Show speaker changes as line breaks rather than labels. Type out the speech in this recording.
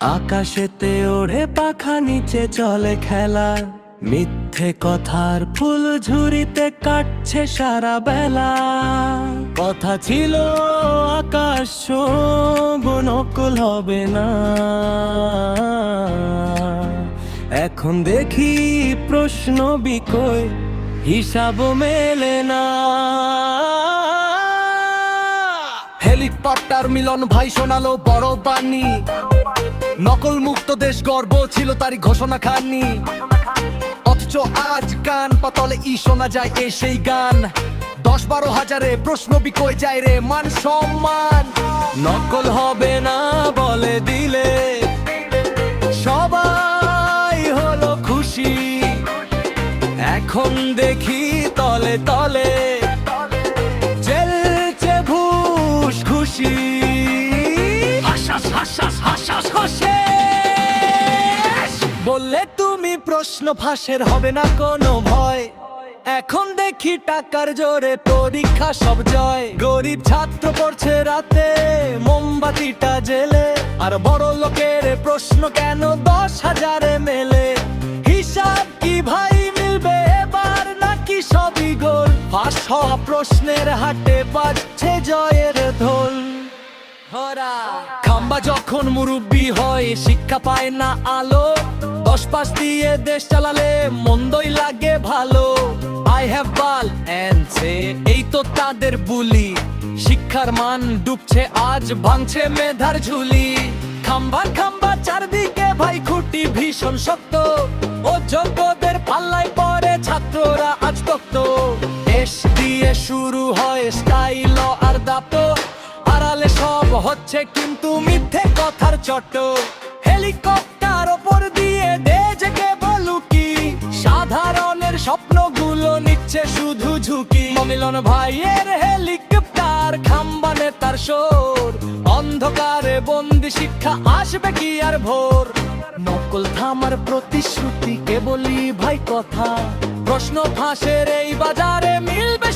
আকাশেতে ওড়ে পাখা, নিচে চলে খেলা, মিথ্যে কথার ফুল ঝুরিতে কাটছে সারা বেলা। কথা ছিল আকাশ ছোঁবো, নকল হবে না। এখন দেখি প্রশ্ন বিকয়, হিসাব মেলে না।
হেলিকপ্টার মিলন ভাই শোনালো বড় বাণী, নকল মুক্ত দেশ গর্ব ছিল তারই ঘোষণা খানি। অথচ আজ কান পাতলে শোনা যায় সেই গান। 10-12 হাজারে প্রশ্ন বিকয় যায় রে মান সম্মান।
নকল হবে না বলে দিলে সবাই হলো খুশি। এখন দেখি তলে তলে চলছে ঘুষ খুশি। হাসাস হাসাস হাসাস হাসে বললে তুমি প্রশ্ন ফাঁসের হবে না কোনো ভয়। এখন দেখি টাকার জোরে পরীক্ষা সব জয়। গরিব ছাত্র পড়ছে রাতে মোমবাতিটা জেলে, আর বড় লোকের প্রশ্ন কেন 10,000-এ মেলে। হিসাব কি ভাই মিলবে এবার, নাকি সবই গোল? ফাঁস হওয়া প্রশ্নের হাটে বাজছে জয়ের ঢোল।
খাম্বা যখন মুরব্বি হয় শিক্ষা পায় না আলো।
10 পাস দিয়ে দেশ চালালে মন্দই লাগে ভালো।
আই হ্যাভ বাল এন্ড সে,
এই তো তাদের বুলি। শিক্ষার মান ডুবছে আজ, ভাঙছে মেধার ঝুলি। খাম্বার খাম্বা চারদিকে ভাই খুঁটি ভীষণ শক্ত। ও যোগ্যদের পাল্লায় পড়ে ছাত্ররা আজ তক্ত। দেশ দিয়ে শুরু হয় স্টাইল আর দাপ্ত, আড়ালে সব হচ্ছে কিন্তু মিথ্যে কথার চট্ট। হেলিকপ্টার ওপর দিয়ে দেশকে বলুকি, সাধারণের স্বপ্নগুলো নিচ্ছে শুধু ঝুঁকি। মিলন ভাইয়ের হেলিকপ্টার, খাম্বা নেতার শোর। অন্ধকারে বন্দি শিক্ষা, আসবে কি আর ভোর? নকল থামার প্রতিশ্রুতি কেবলই ভাই কথা। প্রশ্ন ফাঁসের এই বাজারে মিলবে